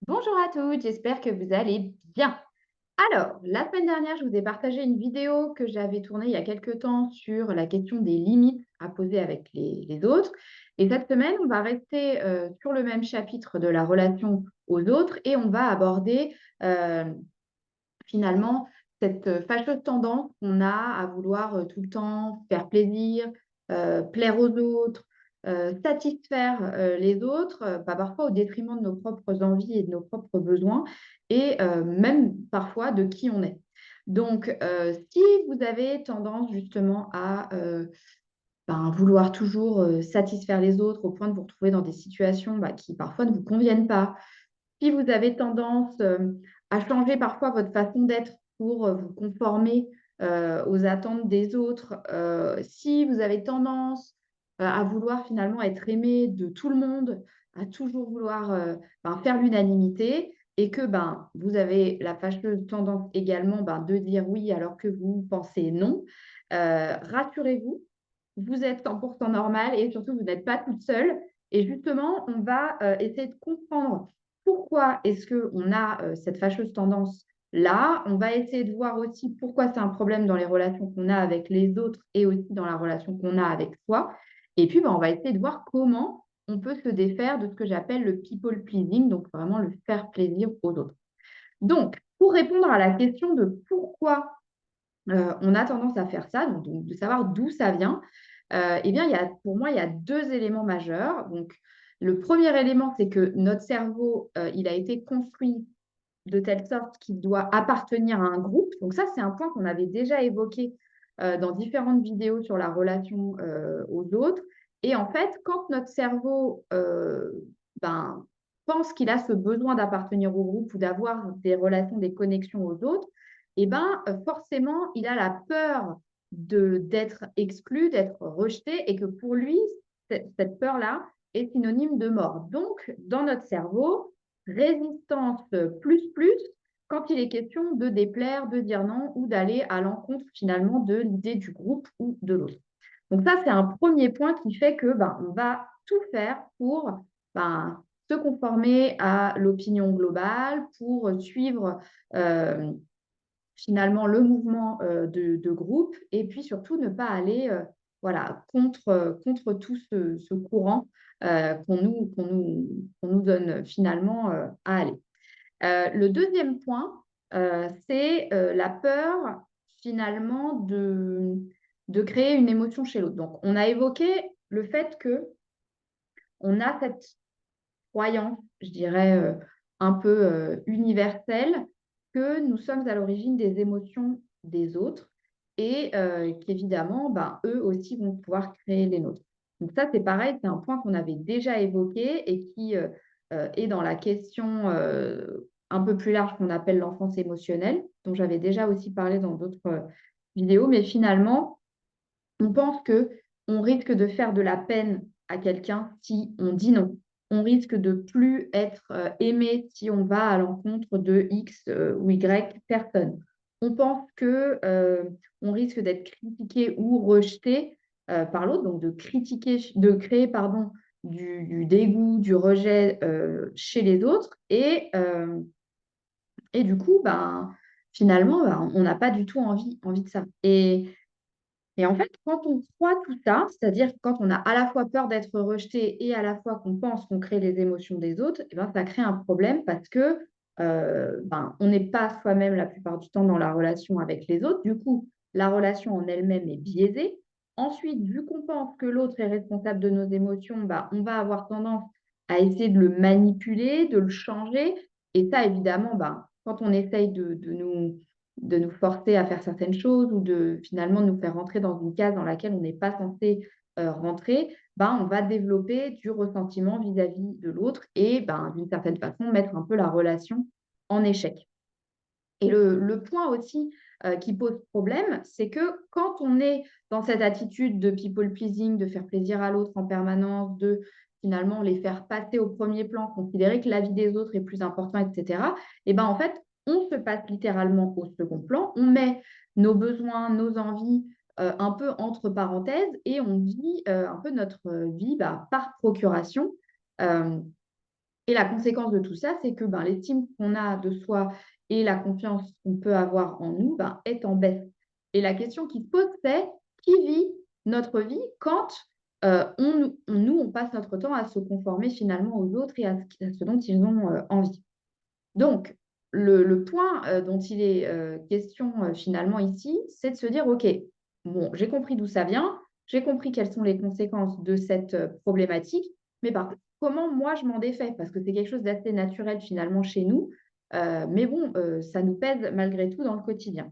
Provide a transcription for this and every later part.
Bonjour à toutes, j'espère que vous allez bien. Alors, la semaine dernière, je vous ai partagé une vidéo que j'avais tournée il y a quelques temps sur la question des limites à poser avec les autres. Et cette semaine, on va rester sur le même chapitre de la relation aux autres et on va aborder euh, finalement cette fâcheuse tendance qu'on a à vouloir tout le temps faire plaisir, plaire aux autres, satisfaire les autres, bah, parfois au détriment de nos propres envies et de nos propres besoins, et même parfois de qui on est. Donc, si vous avez tendance justement à ben, vouloir toujours satisfaire les autres au point de vous retrouver dans des situations bah, qui parfois ne vous conviennent pas, si vous avez tendance à changer parfois votre façon d'être pour vous conformer aux attentes des autres, si vous avez tendance à vouloir finalement être aimé de tout le monde, à toujours vouloir ben, faire l'unanimité et que ben, vous avez la fâcheuse tendance également ben, de dire oui alors que vous pensez non, rassurez-vous, vous êtes 100% normal et surtout vous n'êtes pas toute seule. Et justement, on va essayer de comprendre pourquoi est-ce qu'on a cette fâcheuse tendance-là. On va essayer de voir aussi pourquoi c'est un problème dans les relations qu'on a avec les autres et aussi dans la relation qu'on a avec soi. Et puis, ben, on va essayer de voir comment on peut se défaire de ce que j'appelle le people pleasing, donc vraiment le faire plaisir aux autres. Donc, pour répondre à la question de pourquoi on a tendance à faire ça, donc de savoir d'où ça vient, eh bien, pour moi, il y a deux éléments majeurs. Donc, le premier élément, c'est que notre cerveau, il a été construit de telle sorte qu'il doit appartenir à un groupe. Donc ça, c'est un point qu'on avait déjà évoqué dans différentes vidéos sur la relation aux autres. Et en fait, quand notre cerveau ben, pense qu'il a ce besoin d'appartenir au groupe ou d'avoir des relations, des connexions aux autres, et ben, forcément, il a la peur d'être exclu, d'être rejeté, et que pour lui, cette peur-là est synonyme de mort. Donc, dans notre cerveau, résistance plus plus quand il est question de déplaire, de dire non ou d'aller à l'encontre finalement de l'idée du groupe ou de l'autre. Donc ça, c'est un premier point qui fait que ben, on va tout faire pour ben, se conformer à l'opinion globale, pour suivre euh, finalement le mouvement de groupe et puis surtout ne pas aller voilà, contre tout ce courant qu'on nous donne finalement à aller. Le deuxième point, c'est la peur finalement de créer une émotion chez l'autre. Donc, on a évoqué le fait que on a cette croyance, je dirais, un peu universelle, que nous sommes à l'origine des émotions des autres et qu'évidemment, ben, eux aussi vont pouvoir créer les nôtres. Donc ça, c'est pareil, c'est un point qu'on avait déjà évoqué et qui est dans la question un peu plus large qu'on appelle l'enfance émotionnelle, dont j'avais déjà aussi parlé dans d'autres vidéos. Mais finalement, on pense que on risque de faire de la peine à quelqu'un si on dit non. On risque de plus être aimé si on va à l'encontre de X ou Y personnes. On pense que on risque d'être critiqué ou rejeté par l'autre, donc de critiquer, de créer pardon du dégoût, du rejet chez les autres, et du coup, ben, finalement, ben, on n'a pas du tout envie de ça. Et en fait, quand on croit tout ça, c'est-à-dire quand on a à la fois peur d'être rejeté et à la fois qu'on pense qu'on crée les émotions des autres, eh ben, ça crée un problème parce que ben, on n'est pas soi-même la plupart du temps dans la relation avec les autres. Du coup, la relation en elle-même est biaisée. Ensuite, vu qu'on pense que l'autre est responsable de nos émotions, ben, on va avoir tendance à essayer de le manipuler, de le changer. Et ça, évidemment, ben, quand on essaye de nous forcer à faire certaines choses ou de finalement nous faire rentrer dans une case dans laquelle on n'est pas censé rentrer, ben, on va développer du ressentiment vis-à-vis de l'autre et ben, d'une certaine façon mettre un peu la relation en échec. Et le point aussi qui pose problème, c'est que quand on est dans cette attitude de people pleasing, de faire plaisir à l'autre en permanence, de finalement les faire passer au premier plan, considérer que la vie des autres est plus importante, etc., et ben en fait, on se passe littéralement au second plan, on met nos besoins, nos envies un peu entre parenthèses et on vit un peu notre vie bah, par procuration. Euh, Et la conséquence de tout ça, c'est que ben, l'estime qu'on a de soi et la confiance qu'on peut avoir en nous ben, est en baisse. Et la question qui se pose, c'est qui vit notre vie quand nous, on passe notre temps à se conformer finalement aux autres et à ce dont ils ont envie. Donc, le point dont il est question finalement ici, c'est de se dire, OK, bon, j'ai compris d'où ça vient, j'ai compris quelles sont les conséquences de cette problématique, mais par contre, comment moi je m'en défais? Parce que c'est quelque chose d'assez naturel finalement chez nous, mais bon, ça nous pèse malgré tout dans le quotidien.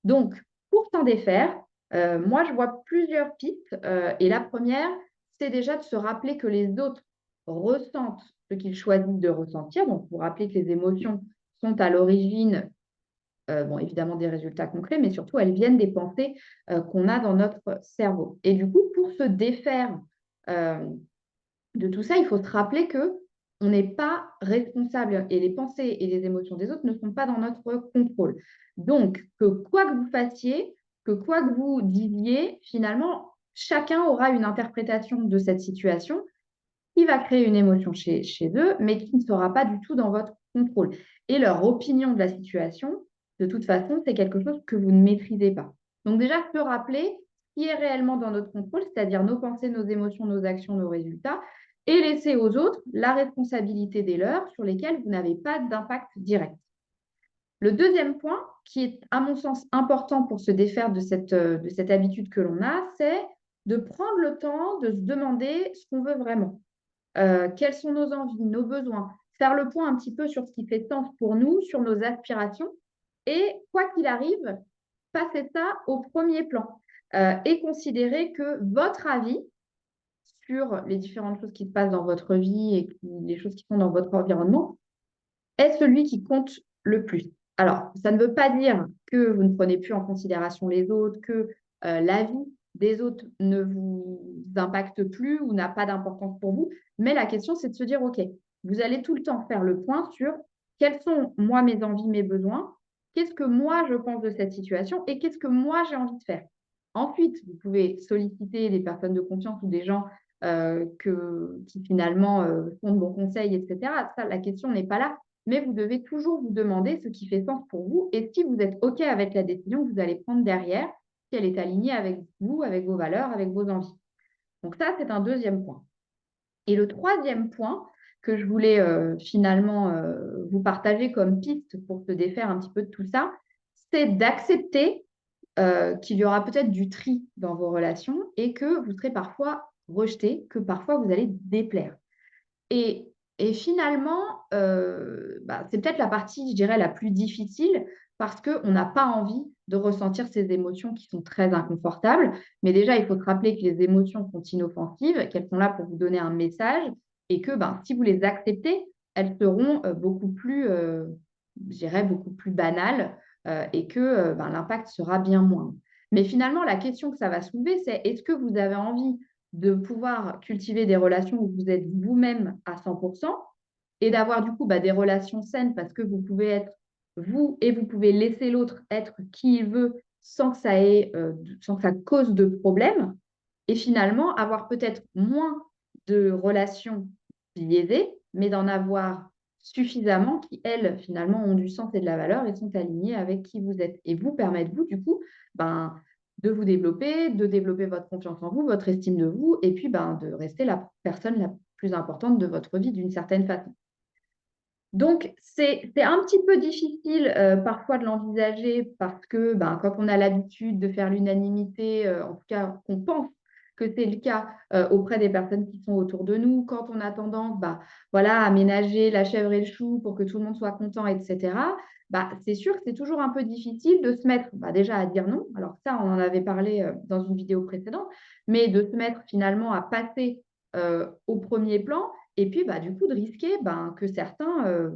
Donc, pour s'en défaire, moi je vois plusieurs pistes, et la première, c'est déjà de se rappeler que les autres ressentent ce qu'ils choisissent de ressentir. Donc, vous rappeler que les émotions sont à l'origine, bon, évidemment des résultats concrets, mais surtout elles viennent des pensées, qu'on a dans notre cerveau. Et du coup, pour se défaire, hem, de tout ça, il faut se rappeler qu'on n'est pas responsable et les pensées et les émotions des autres ne sont pas dans notre contrôle. Donc, que quoi que vous fassiez, que quoi que vous disiez, finalement, chacun aura une interprétation de cette situation qui va créer une émotion chez eux, mais qui ne sera pas du tout dans votre contrôle. Et leur opinion de la situation, de toute façon, c'est quelque chose que vous ne maîtrisez pas. Donc déjà, se rappeler ce qui est réellement dans notre contrôle, c'est-à-dire nos pensées, nos émotions, nos actions, nos résultats, et laisser aux autres la responsabilité des leurs sur lesquels vous n'avez pas d'impact direct. Le deuxième point, qui est à mon sens important pour se défaire de cette habitude que l'on a, c'est de prendre le temps de se demander ce qu'on veut vraiment. Quelles sont nos envies, nos besoins, faire le point un petit peu sur ce qui fait sens pour nous, sur nos aspirations et quoi qu'il arrive, passer ça au premier plan, et considérer que votre avis sur les différentes choses qui se passent dans votre vie et les choses qui sont dans votre environnement est celui qui compte le plus. Alors, ça ne veut pas dire que vous ne prenez plus en considération les autres, que l'avis des autres ne vous impacte plus ou n'a pas d'importance pour vous, mais la question, c'est de se dire, OK, vous allez tout le temps faire le point sur quelles sont, moi, mes envies, mes besoins, qu'est-ce que moi, je pense de cette situation et qu'est-ce que moi, j'ai envie de faire. Ensuite, vous pouvez solliciter des personnes de confiance ou des gens qui finalement font de bons conseils, etc. Ça, la question n'est pas là, mais vous devez toujours vous demander ce qui fait sens pour vous et si vous êtes OK avec la décision que vous allez prendre derrière, si elle est alignée avec vous, avec vos valeurs, avec vos envies. Donc ça, c'est un deuxième point. Et le troisième point que je voulais finalement vous partager comme piste pour se défaire un petit peu de tout ça, c'est d'accepter qu'il y aura peut-être du tri dans vos relations et que vous serez parfois rejeté, que parfois vous allez déplaire. Et finalement, c'est peut-être la partie, je dirais, la plus difficile parce qu'on n'a pas envie de ressentir ces émotions qui sont très inconfortables. Mais déjà, il faut se rappeler que les émotions sont inoffensives, qu'elles sont là pour vous donner un message et que si vous les acceptez, elles seront beaucoup plus, je dirais, beaucoup plus banales et que l'impact sera bien moindre. Mais finalement, la question que ça va soulever, c'est est-ce que vous avez envie de pouvoir cultiver des relations où vous êtes vous-même à 100% et d'avoir du coup des relations saines parce que vous pouvez être vous et vous pouvez laisser l'autre être qui il veut sans que ça cause de problème et finalement avoir peut-être moins de relations biaisées, mais d'en avoir suffisamment qui, elles, finalement, ont du sens et de la valeur et sont alignées avec qui vous êtes. Et vous permettre, vous, du coup, ben, de vous développer, de développer votre confiance en vous, votre estime de vous, et puis de rester la personne la plus importante de votre vie d'une certaine façon. Donc, c'est un petit peu difficile parfois de l'envisager parce que quand on a l'habitude de faire l'unanimité, en tout cas qu'on pense que c'est le cas auprès des personnes qui sont autour de nous, quand on a tendance voilà, à ménager la chèvre et le chou pour que tout le monde soit content, etc., c'est sûr que c'est toujours un peu difficile de se mettre déjà à dire non. Alors ça, on en avait parlé dans une vidéo précédente, mais de se mettre finalement à passer au premier plan et puis, du coup, de risquer que certains,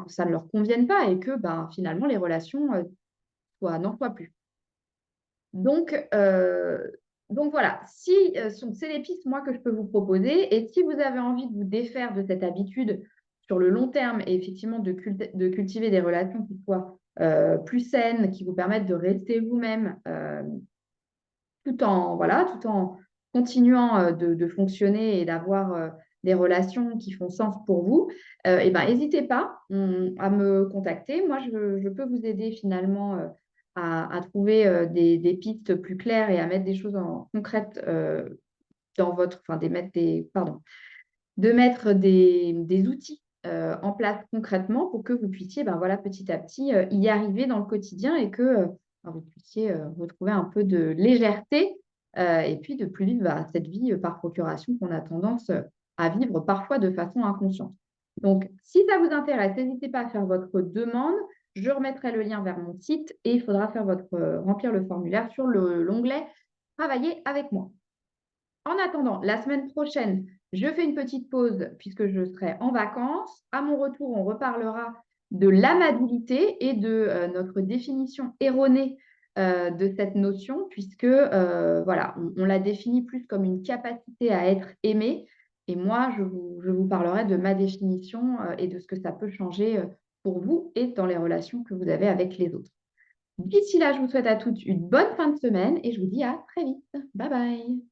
ça ne leur convienne pas et que finalement, les relations n'en soient plus. Donc, voilà, si, c'est les pistes, moi, que je peux vous proposer. Et si vous avez envie de vous défaire de cette habitude sur le long terme et effectivement de cultiver des relations qui soient plus saines, qui vous permettent de rester vous-même, tout en continuant de fonctionner et d'avoir des relations qui font sens pour vous, et ben, n'hésitez pas à me contacter. Moi, je peux vous aider finalement à trouver des pistes plus claires et à mettre des choses en concrètes dans votre, enfin, de mettre des outils en place concrètement pour que vous puissiez, ben, voilà, petit à petit, y arriver dans le quotidien et que, ben, vous puissiez, retrouver un peu de légèreté, et puis de plus vivre, bah, cette vie, par procuration qu'on a tendance, à vivre parfois de façon inconsciente. Donc si ça vous intéresse, n'hésitez pas à faire votre demande. Je remettrai le lien vers mon site et il faudra faire remplir le formulaire sur l'onglet «Travailler avec moi». En attendant, la semaine prochaine, je fais une petite pause puisque je serai en vacances. À mon retour, on reparlera de l'amabilité et de notre définition erronée de cette notion, puisque voilà, on la définit plus comme une capacité à être aimé. Et moi, je vous parlerai de ma définition et de ce que ça peut changer pour vous et dans les relations que vous avez avec les autres. D'ici là, je vous souhaite à toutes une bonne fin de semaine et je vous dis à très vite. Bye bye.